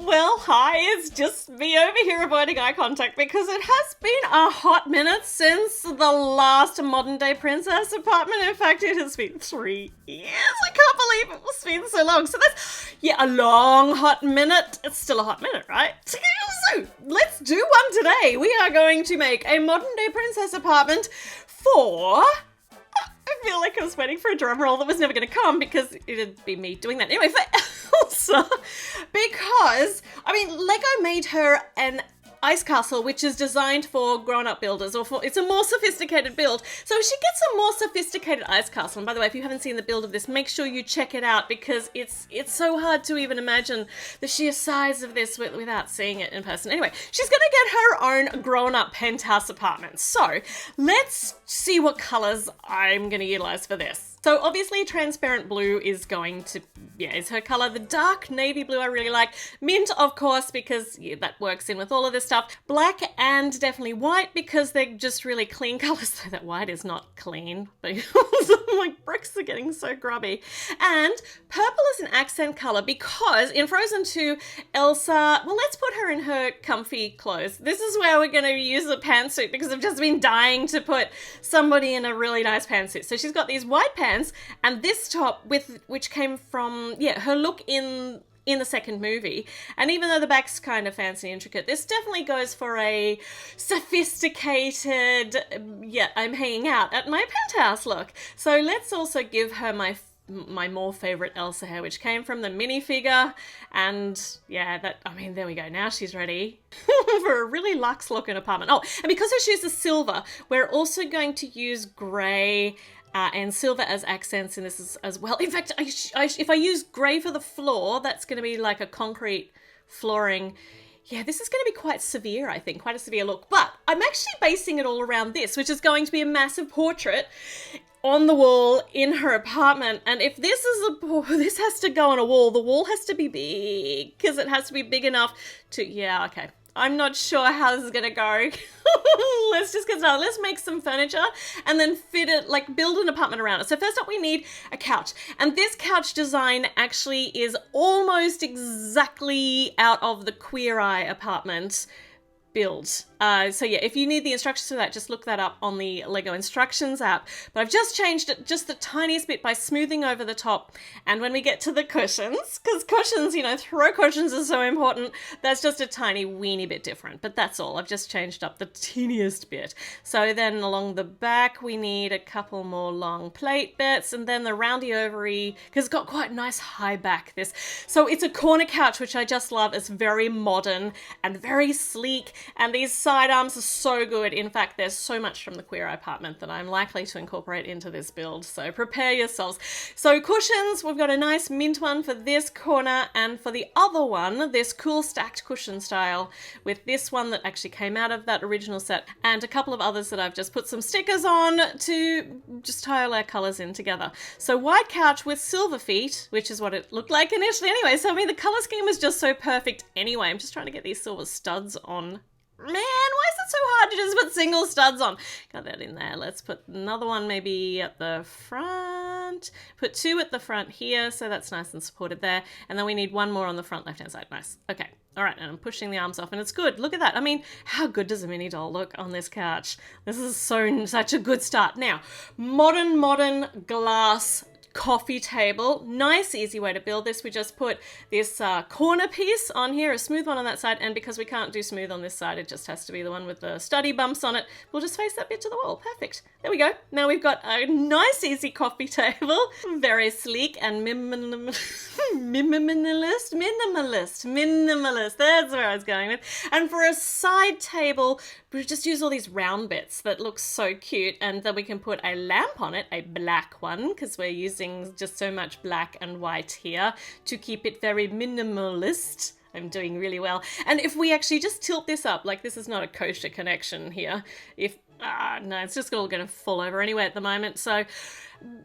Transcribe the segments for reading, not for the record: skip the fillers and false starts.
Well, hi, it's just me over here avoiding eye contact because it has been a hot minute since the last modern day princess apartment. In fact, it has been 3 years. I can't believe it was been so long. So that's, a long hot minute. It's still a hot minute, right? So let's do one today. We are going to make a modern day princess apartment for... I feel like I was waiting for a drum roll that was never going to come because it'd be me doing that. Anyway, for Elsa, because, Lego made her an ice castle, which is designed for grown-up builders, it's a more sophisticated build. So she gets a more sophisticated ice castle. And by the way, if you haven't seen the build of this, make sure you check it out because it's so hard to even imagine the sheer size of this without seeing it in person. Anyway, she's going to get her own grown-up penthouse apartment. So let's see what colors I'm going to utilize for this. So obviously transparent blue is is her color. The dark navy blue I really like. Mint, of course, because that works in with all of this stuff. Black and definitely white because they're just really clean colors. So that white is not clean. But my bricks are getting so grubby. And purple is an accent color because in Frozen 2, Elsa, let's put her in her comfy clothes. This is where we're going to use the pantsuit because I've just been dying to put somebody in a really nice pantsuit. So she's got these white pants and this top which came from her look in the second movie. And even though the back's kind of fancy and intricate, this definitely goes for a sophisticated I'm hanging out at my penthouse look. So let's also give her my more favorite Elsa hair, which came from the minifigure. And there we go. Now she's ready for a really luxe looking apartment. Oh, and because her shoes are silver, we're also going to use grey and silver as accents in this as well. In fact, if I use grey for the floor, that's going to be like a concrete flooring. Yeah, this is going to be quite severe, I think, quite a severe look. But I'm actually basing it all around this, which is going to be a massive portrait on the wall in her apartment. And if this has to go on a wall, the wall has to be big because it has to be big enough to, okay. I'm not sure how this is going to go. Let's just get started. Let's make some furniture and then fit it, build an apartment around it. So first up we need a couch. And this couch design actually is almost exactly out of the Queer Eye apartment build. If you need the instructions for that, just look that up on the Lego instructions app. But I've just changed it just the tiniest bit by smoothing over the top. And when we get to the cushions, because cushions, throw cushions are so important, that's just a tiny weeny bit different. But that's all. I've just changed up the teeniest bit. So then along the back, we need a couple more long plate bits. And then the roundy ovary, because it's got quite a nice high back, this. So it's a corner couch, which I just love. It's very modern and very sleek. And these side arms are so good. In fact, there's so much from the Queer Eye apartment that I'm likely to incorporate into this build. So prepare yourselves. So cushions, we've got a nice mint one for this corner, and for the other one, this cool stacked cushion style with this one that actually came out of that original set, and a couple of others that I've just put some stickers on to just tie all our colors in together. So white couch with silver feet, which is what it looked like initially anyway. So the color scheme was just so perfect anyway. I'm just trying to get these silver studs on. Man, why is it so hard to just put single studs on? Got that in there. Let's put another one maybe at the front. Put 2 at the front here, so that's nice and supported there. And then we need 1 more on the front left-hand side. Nice. Okay. All right, and I'm pushing the arms off, and it's good. Look at that. How good does a mini doll look on this couch? This is such a good start. Now, modern glass coffee table. Nice, easy way to build this. We just put this corner piece on here, a smooth one on that side, and because we can't do smooth on this side, it just has to be the one with the study bumps on it. We'll just face that bit to the wall. Perfect. There we go. Now we've got a nice, easy coffee table. Very sleek and minimalist. That's where I was going with. And for a side table, we just use all these round bits that look so cute, and then we can put a lamp on it, a black one, because we're using just so much black and white here to keep it very minimalist. I'm doing really well. And if we actually just tilt this up, this is not a kosher connection here. If No, it's just all going to fall over anyway at the moment. So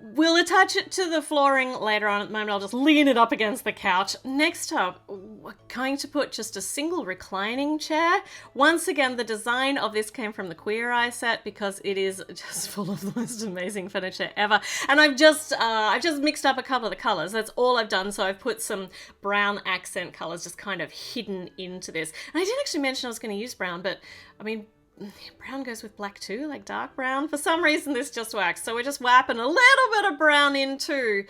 we'll attach it to the flooring later on. At the moment, I'll just lean it up against the couch. Next up, we're going to put just a single reclining chair. Once again, the design of this came from the Queer Eye set because it is just full of the most amazing furniture ever. And I've just mixed up a couple of the colors. That's all I've done. So I've put some brown accent colors just kind of hidden into this. And I did actually mention I was going to use brown, but I mean, brown goes with black too, like dark brown. For some reason, this just works. So we're just whapping a little bit of brown in too.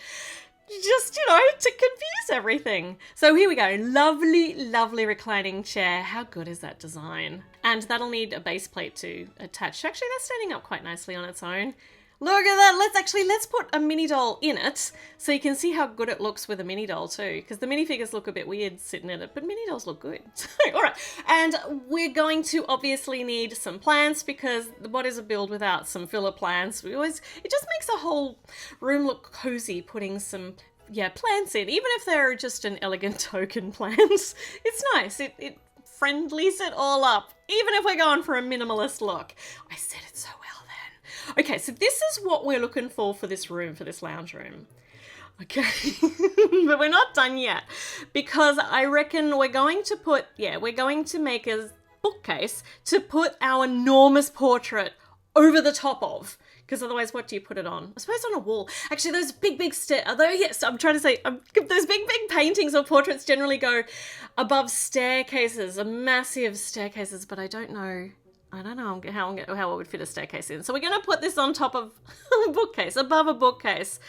Just, to confuse everything. So here we go. Lovely, lovely reclining chair. How good is that design? And that'll need a base plate to attach. Actually, that's standing up quite nicely on its own. Look at that. Let's put a mini doll in it so you can see how good it looks with a mini doll too, because the minifigures look a bit weird sitting in it, but mini dolls look good. So, all right. And we're going to obviously need some plants because what is a build without some filler plants? It just makes a whole room look cozy putting some plants in, even if they're just an elegant token plant. It's nice. It friendlies it all up, even if we're going for a minimalist look. I said it so well. Okay, so this is what we're looking for this room, for this lounge room. Okay, but we're not done yet because I reckon we're going to make a bookcase to put our enormous portrait over the top of. Because otherwise, what do you put it on? I suppose on a wall. Actually, those big I'm trying to say, those big paintings or portraits generally go above staircases, massive staircases, but I don't know how it would fit a staircase in. So we're going to put this on top of a bookcase, above a bookcase.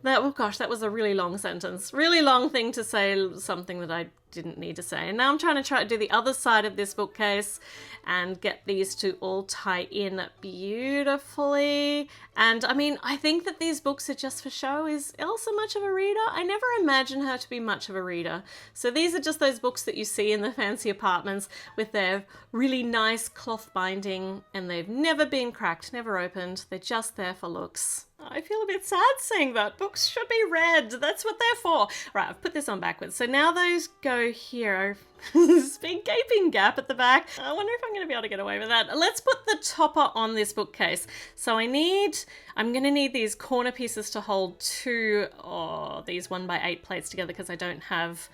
That was a really long sentence. Really long thing to say something that I didn't need to say. And now I'm trying to do the other side of this bookcase and get these to all tie in beautifully. And I mean, I think that these books are just for show. Is Elsa much of a reader? I never imagined her to be much of a reader. So these are just those books that you see in the fancy apartments with their really nice cloth binding, and they've never been cracked, never opened. They're just there for looks. I feel a bit sad saying that. Books should be read. That's what they're for. Right, I've put this on backwards. So now those go here. This big gaping gap at the back. I wonder if I'm going to be able to get away with that. Let's put the topper on this bookcase. So I'm going to need these corner pieces to hold these 1x8 plates together because I don't have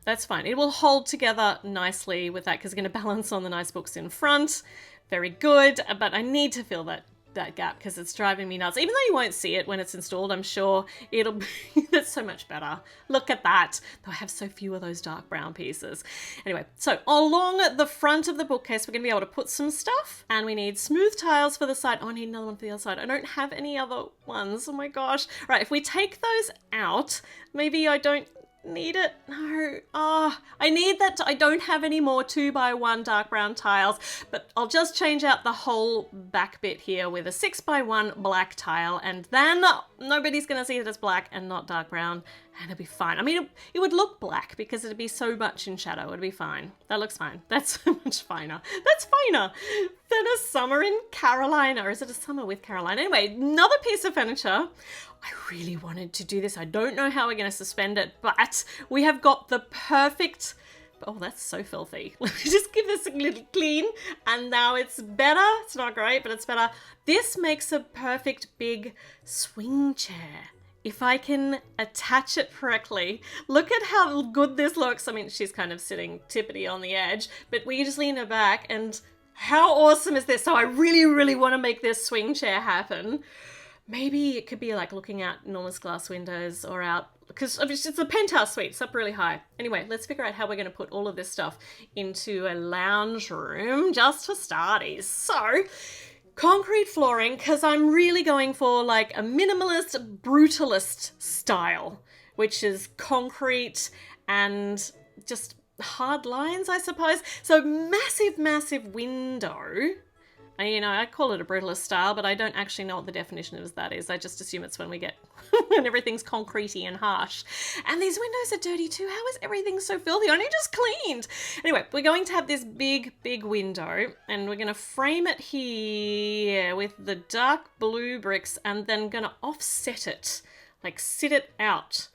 that's fine. It will hold together nicely with that because it's going to balance on the nice books in front. Very good. But I need to fill that gap because it's driving me nuts. Even though you won't see it when it's installed, I'm sure it'll be that's so much better. Look at that. Though I have so few of those dark brown pieces. Anyway, so along the front of the bookcase, we're going to be able to put some stuff, and we need smooth tiles for the side. Oh, I need another one for the other side. I don't have any other ones. Oh my gosh. Right, if we take those out, maybe I don't need it. No. I need that. I don't have any more 2x1 dark brown tiles, but I'll just change out the whole back bit here with a 6x1 black tile, and then nobody's going to see that it's black and not dark brown, and it'll be fine. I mean, it would look black because it'd be so much in shadow. It'd be fine. That looks fine. That's so much finer. That's finer than a summer in Carolina. Or is it a summer with Carolina? Anyway, another piece of furniture. I really wanted to do this. I don't know how we're going to suspend it, but we have got the perfect... Oh, that's so filthy. Let me just give this a little clean, and now it's better. It's not great, but it's better. This makes a perfect big swing chair. If I can attach it correctly. Look at how good this looks. I mean, she's kind of sitting tippity on the edge, but we just lean her back, and how awesome is this? So I really, really want to make this swing chair happen. Maybe it could be like looking out enormous glass windows or out, because it's a penthouse suite, it's up really high. Anyway, let's figure out how we're going to put all of this stuff into a lounge room just for starties. So, concrete flooring, because I'm really going for like a minimalist, brutalist style, which is concrete and just hard lines, I suppose. So, massive, massive window. I call it a brutalist style, but I don't actually know what the definition of that is. I just assume it's when when everything's concretey and harsh. And these windows are dirty too. How is everything so filthy? I only just cleaned. Anyway, we're going to have this big, big window, and we're going to frame it here with the dark blue bricks, and then going to offset it, like sit it out.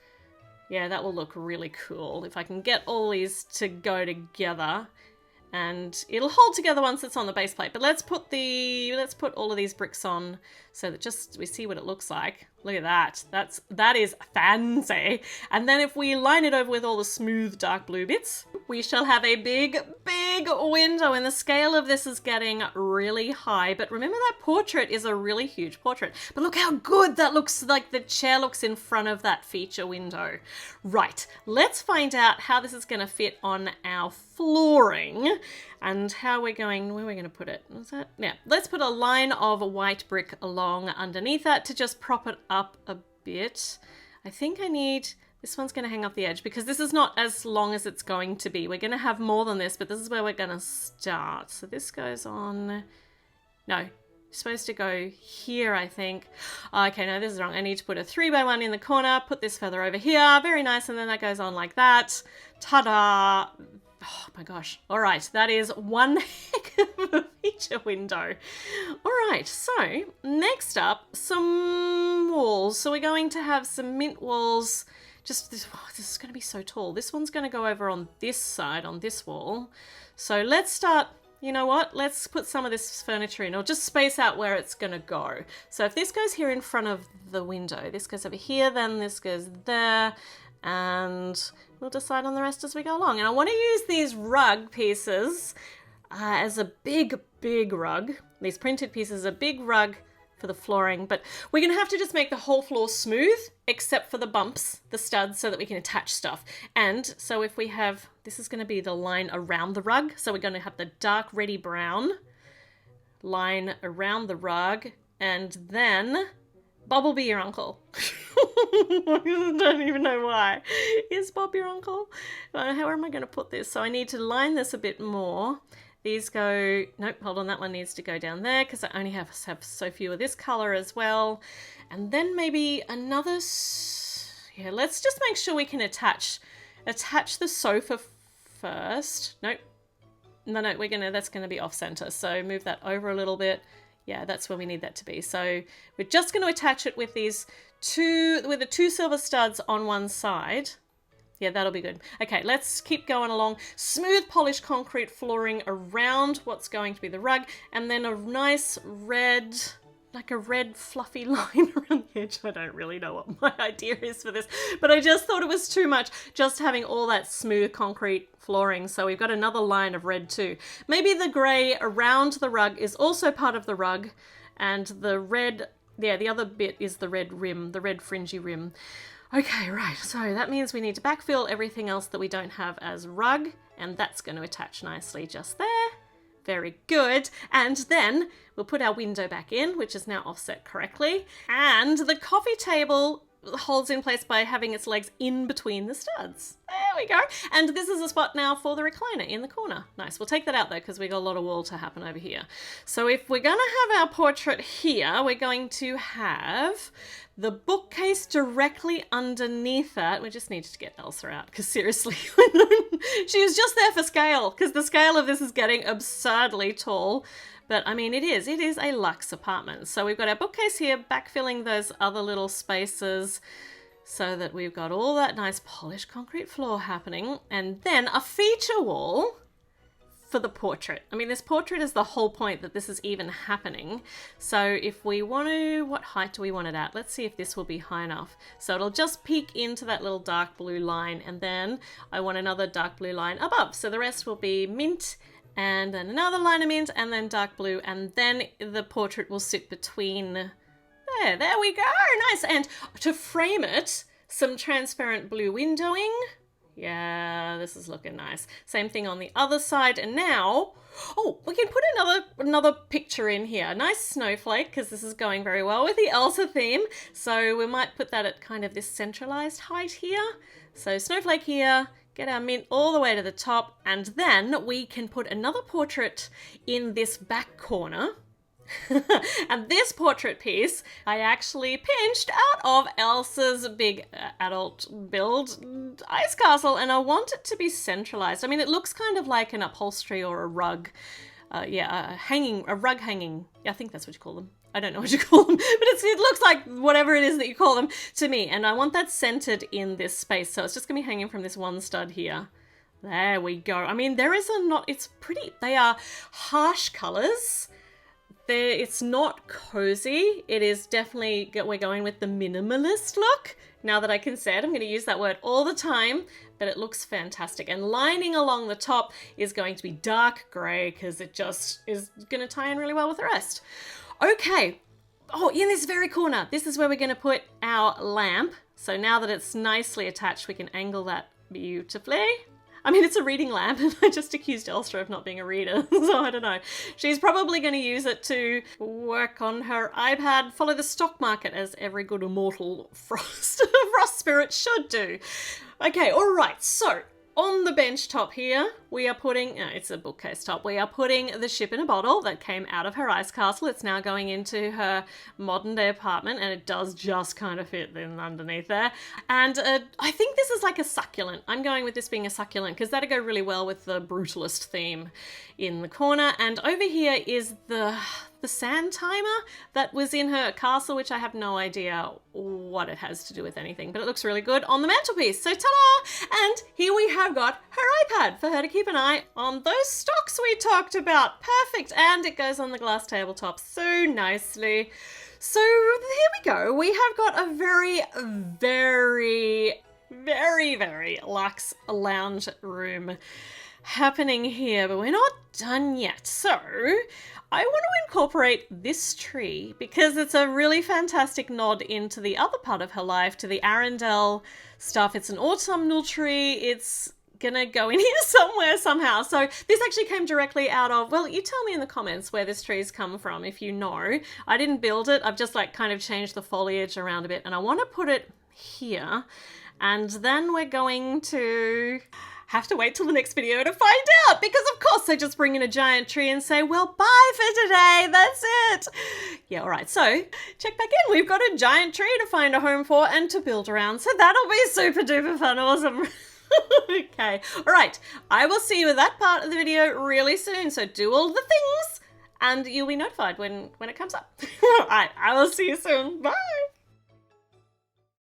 Yeah, that will look really cool if I can get all these to go together. and it'll hold together once it's on the base plate. But let's put all of these bricks on so that just we see what it looks like. Look at that. That is fancy. And then if we line it over with all the smooth dark blue bits, we shall have a big window. And the scale of this is getting really high. But remember, that portrait is a really huge portrait. But look how good that looks, like the chair looks in front of that feature window. Right, let's find out how this is going to fit on our flooring and where we're going to put it. Is that? Yeah, let's put a line of white brick along underneath that to just prop it up a bit. I think this one's going to hang off the edge because this is not as long as it's going to be. We're going to have more than this, but this is where we're going to start. So this goes on, no, it's supposed to go here, I think. Okay, no, this is wrong. I need to put a 3x1 in the corner, put this feather over here, very nice, and then that goes on like that. Ta-da! Oh my gosh. All right, that is one heck of a feature window. All right, so next up, some walls. So we're going to have some mint walls. This is going to be so tall. This one's going to go over on this side, on this wall. So let's start, you know what? Let's put some of this furniture in, or just space out where it's going to go. So if this goes here in front of the window, this goes over here, then this goes there, and we'll decide on the rest as we go along. And I want to use these rug pieces as a big rug. These printed pieces, a big rug for the flooring, but we're going to have to just make the whole floor smooth except for the bumps, the studs, so that we can attach stuff. And so if we have, this is going to be the line around the rug. So we're going to have the dark reddy brown line around the rug, and then Bob will be your uncle. I don't even know why. Is Bob your uncle? How am I going to put this? So I need to line this a bit more. These go, nope, hold on, that one needs to go down there because I only have so few of this color as well. And then maybe another, yeah, let's just make sure we can attach the sofa first. Nope, no, that's gonna be off center. So move that over a little bit. Yeah, that's where we need that to be. So we're just going to attach it with the two silver studs on one side. Yeah, that'll be good. Okay, let's keep going along. Smooth polished concrete flooring around what's going to be the rug, and then a nice red, like a red fluffy line around the edge. I don't really know what my idea is for this, but I just thought it was too much just having all that smooth concrete flooring. So we've got another line of red too. Maybe the grey around the rug is also part of the rug, and the red, yeah, the other bit is the red rim, the red fringy rim. Okay, right, so that means we need to backfill everything else that we don't have as rug, and that's going to attach nicely just there. Very good. And then we'll put our window back in, which is now offset correctly. And the coffee table holds in place by having its legs in between the studs. There we go. And this is a spot now for the recliner in the corner. Nice. We'll take that out though, because we got a lot of wall to happen over here. So if we're going to have our portrait here, we're going to have the bookcase directly underneath that. We just need to get Elsa out, because seriously, she was just there for scale, because the scale of this is getting absurdly tall. But I mean, it is a luxe apartment. So we've got our bookcase here, backfilling those other little spaces so that we've got all that nice polished concrete floor happening. And then a feature wall for the portrait. I mean, this portrait is the whole point that this is even happening. So if we want to, what height do we want it at? Let's see if this will be high enough. So it'll just peek into that little dark blue line, and then I want another dark blue line above. So the rest will be mint, and then another line of mint, and then dark blue, and then the portrait will sit between there we go, nice. And to frame it, some transparent blue windowing. Yeah, this is looking nice. Same thing on the other side. And now, oh, we can put another picture in here. A nice snowflake, because this is going very well with the Elsa theme. So we might put that at kind of this centralized height here. So snowflake here, get our mint all the way to the top, and then we can put another portrait in this back corner. And this portrait piece I actually pinched out of Elsa's big adult build ice castle, and I want it to be centralized. I mean, it looks kind of like an upholstery or a rug. A rug hanging. I think that's what you call them. I don't know what you call them, but it looks like whatever it is that you call them to me. And I want that centered in this space. So it's just going to be hanging from this one stud here, There we go. I mean, there is a not, it's pretty, they are harsh colors. It's not cozy. It is definitely, we're going with the minimalist look. Now that I can say it, I'm going to use that word all the time, but it looks fantastic. And lining along the top is going to be dark grey because it just is going to tie in really well with the rest. Okay. Oh, in this very corner, this is where we're going to put our lamp. So now that it's nicely attached, we can angle that beautifully. I mean, it's a reading lamp, and I just accused Elsa of not being a reader, so I don't know. She's probably going to use it to work on her iPad, follow the stock market, as every good immortal frost spirit should do. Okay, all right, so on the bench top here, we are putting, it's a bookcase top, we are putting the ship in a bottle that came out of her ice castle. It's now going into her modern day apartment, and it does just kind of fit in underneath there. And I think this is like a succulent. I'm going with this being a succulent because that'd go really well with the brutalist theme in the corner. And over here is the sand timer that was in her castle, which I have no idea what it has to do with anything, but it looks really good on the mantelpiece. So ta-da! And here we have got her iPad for her to keep an eye on those stocks we talked about. Perfect. And it goes on the glass tabletop so nicely. So here we go. We have got a very, very, very, very luxe lounge room happening here, but we're not done yet. So I want to incorporate this tree because it's a really fantastic nod into the other part of her life, to the Arundel stuff. It's an autumnal tree. It's gonna go in here somewhere somehow. So this actually came directly out of, well, you tell me in the comments where this tree's come from if you know. I didn't build it. I've just like kind of changed the foliage around a bit, and I want to put it here. And then we're going to have to wait till the next video to find out, because of course I just bring in a giant tree and say, well, bye for today, that's it. Yeah, all right, so check back in. We've got a giant tree to find a home for and to build around, so that'll be super duper fun, awesome. Okay, all right, I will see you with that part of the video really soon, so do all the things and you'll be notified when it comes up. All right, I will see you soon, bye.